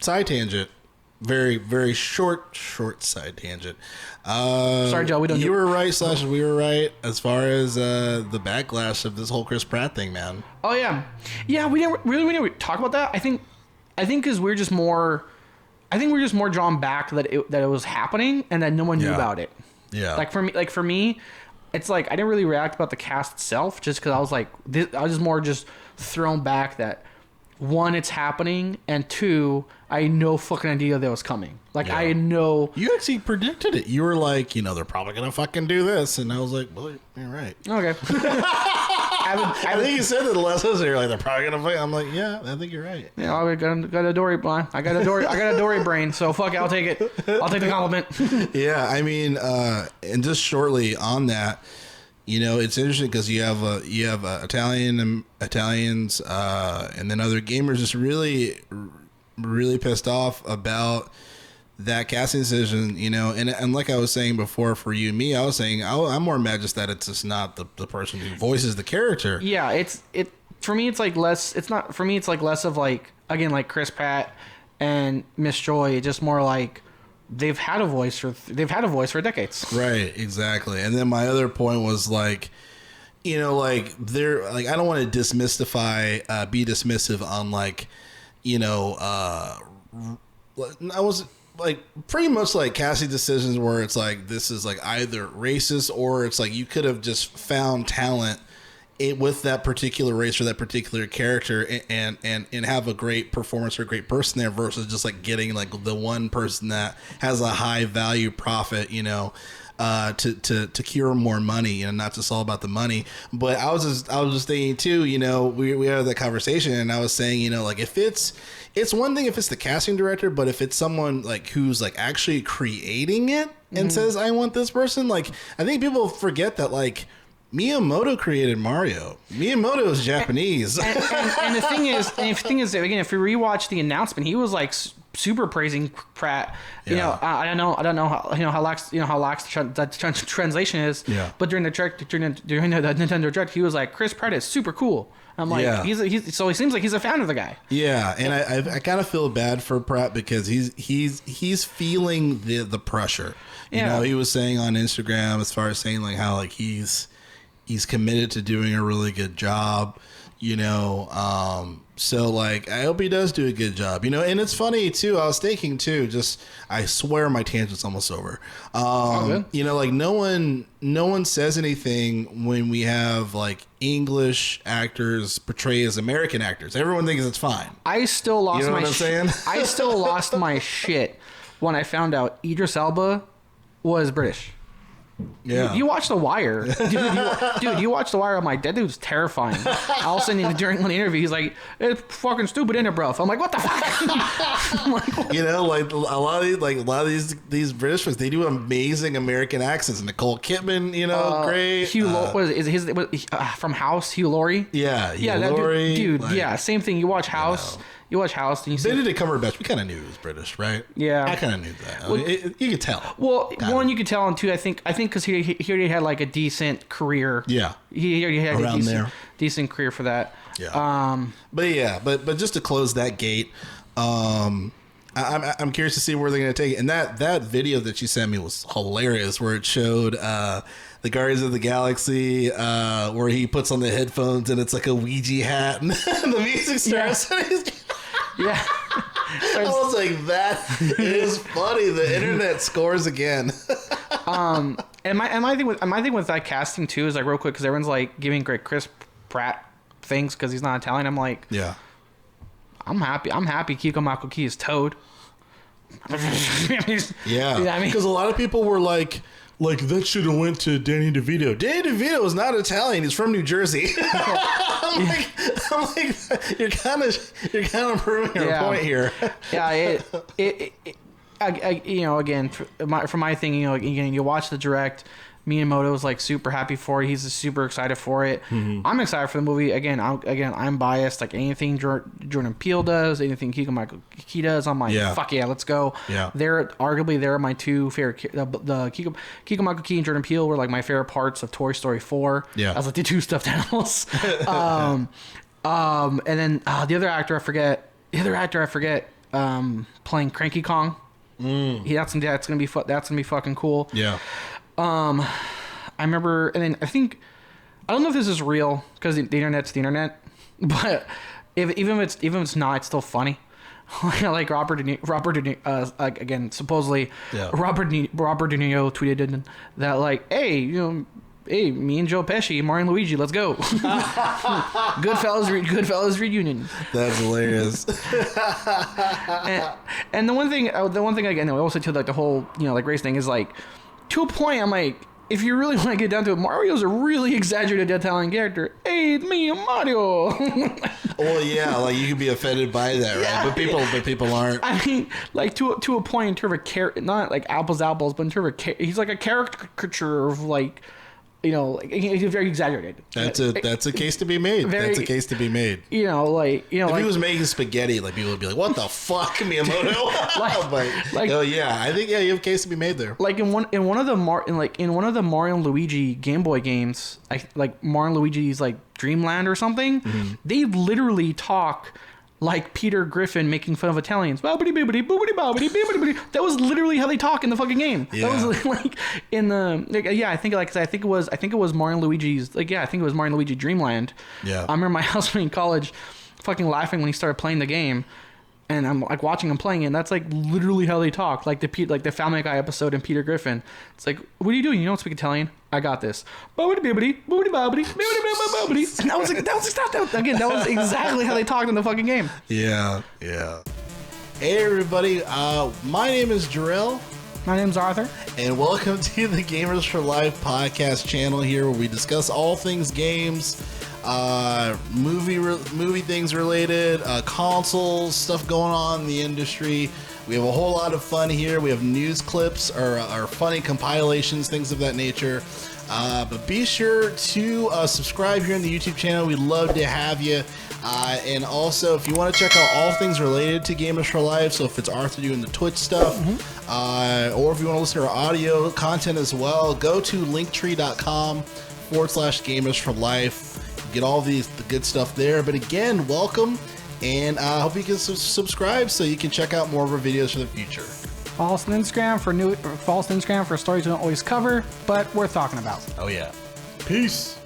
side tangent. Very, very short side tangent. Sorry, Joe. You were right / we were right as far as the backlash of this whole Chris Pratt thing, man. Oh yeah. We didn't talk about that. I think because we're just more drawn back that it was happening and that no one knew about it. Yeah. Like for me, it's like I didn't really react about the cast itself just because I was like I was just more thrown back that one, it's happening, and two, I had no fucking idea that was coming. Like I had no. You actually predicted it. You were like, they're probably gonna fucking do this, and I was like, well, you're right. Okay. I think you said that the last episode. You're like, they're probably gonna fight. I'm like, yeah, I think you're right. Yeah, I got a Dory blind. I got a Dory brain. So fuck it, I'll take it. I'll take the compliment. Yeah, I mean, and just shortly on that, it's interesting because you have Italians, and then other gamers just really, really pissed off about that casting decision, and like I was saying before, for you and me, I was saying I'm more mad just that it's just not the person who voices the character. Yeah, for me it's like less. It's not for me. It's like less of like, again, like Chris Pratt and Miss Joy. Just more like they've had a voice for decades. Right, exactly. And then my other point was like, like they're like, I don't want to be dismissive on like, I was like pretty much like casting decisions where it's like this is like either racist or it's like you could have just found talent with that particular race or that particular character and have a great performance or a great person there versus just like getting like the one person that has a high value profit, to cure more money, not just all about the money. But I was just thinking too, we had that conversation and I was saying, like if it's one thing if it's the casting director, but if it's someone like who's like actually creating it and says, I want this person, like I think people forget that like Miyamoto created Mario. Miyamoto is Japanese. And the thing is, again, if we rewatch the announcement, he was like super praising Pratt. I don't know how lax that translation is. Yeah. But during the Nintendo Direct, he was like, Chris Pratt is super cool. I'm like, so he seems like he's a fan of the guy. Yeah, and I kind of feel bad for Pratt because he's feeling the pressure. He was saying on Instagram as far as saying like how like he's committed to doing a really good job, so like I hope he does do a good job, and it's funny too. I was thinking too, I swear my tangent's almost over. Like no one says anything when we have like English actors portray as American actors. Everyone thinks it's fine. I still lost what I'm saying? I still lost my shit when I found out Idris Elba was British. Yeah, you watch The Wire, dude. You watch The Wire. I'm like, that dude's terrifying. All of a sudden, during one interview, he's like, "It's fucking stupid, isn't it, bro?" I'm like, "What the fuck?" Like, like a lot of these British folks, they do amazing American accents. Nicole Kidman, great. Hugh from House, Hugh Laurie. Yeah, Laurie, dude. Like, yeah, same thing. You watch House. You watch House, and you see Benedict Cumberbatch. We kind of knew he was British, right? Yeah, I kind of knew that. Well, you could tell. Well, one, you could tell, and two, I think because he already had like a decent career. Yeah, he already had a decent career for that. Yeah. But just to close that gate, I'm curious to see where they're going to take it. And that video that you sent me was hilarious, where it showed the Guardians of the Galaxy, where he puts on the headphones and it's like a Ouija hat, and the music starts. Yeah. I was like, that is funny. The internet scores again. And my thing with that casting too is like, real quick, because everyone's like giving great Chris Pratt things because he's not Italian. I'm like, yeah, I'm happy Kiko Makoki is Toad. Yeah, because a lot of people were like that should have went to Danny DeVito. Danny DeVito is not Italian. He's from New Jersey. I'm like, you're kind of proving your point here. Yeah, again, for my thing, again, you watch the direct. Miyamoto was like super happy for it. He's super excited for it. Mm-hmm. I'm excited for the movie. Again, I'm biased. Like anything Jordan Peele does, anything Kiko does, I'm like, fuck yeah, let's go. Yeah. They're my two favorite. The Kiko Makoki and Jordan Peele were like my favorite parts of Toy Story 4. Yeah. I was like the two stuffed animals. And then the other actor I forget. playing Cranky Kong. Yeah, that's gonna be fucking cool. Yeah. I remember, and then I don't know if this is real because the internet's the internet, but even if it's not, it's still funny. Like Robert De Niro, again, supposedly, Robert De Niro tweeted that like, hey, me and Joe Pesci, Mario and Luigi, let's go. Goodfellas reunion. That's hilarious. and the one thing again, I also too, like the whole like race thing is like, to a point, I'm like, if you really want to get down to it, Mario's a really exaggerated Italian character. Hey, it's me, Mario. Well, yeah, like you could be offended by that, right? But people aren't. I mean, like to a point in terms of not like apples, but in terms of he's like a caricature of like. He's very exaggerated. That's a case to be made. That's a case to be made. If he was making spaghetti, like people would be like, "What the fuck, Miyamoto?" Oh yeah, I think you have a case to be made there. Like in one of the Mario and Luigi Game Boy games, like Mario and Luigi's like Dreamland or something, they literally talk like Peter Griffin making fun of Italians. That was literally how they talk in the fucking game. Yeah. That was like in the I think it was Mario and Luigi's I think it was Mario and Luigi Dreamland. Yeah. I remember my housemate in college fucking laughing when he started playing the game. And I'm like watching him playing it, and that's like literally how they talk. Like the Family Guy episode in Peter Griffin. It's like, what are you doing? You don't speak Italian? I got this. And that was exactly how they talked in the fucking game. Yeah. Hey everybody, my name is Jarrell. My name's Arthur. And welcome to the Gamers for Life podcast channel here, where we discuss all things games, movie things related, consoles, stuff going on in the industry. We have a whole lot of fun here. We have news clips or funny compilations, things of that nature. But be sure to subscribe here on the YouTube channel. We'd love to have you. And also, if you want to check out all things related to Gamers for Life, so if it's Arthur doing the Twitch stuff, or if you want to listen to our audio content as well, go to linktree.com/Gamers for Life. Get all the good stuff there. But again, welcome, and I hope you can subscribe so you can check out more of our videos for the future. Follow us on Instagram for stories we don't always cover, but worth talking about. Oh yeah. Peace.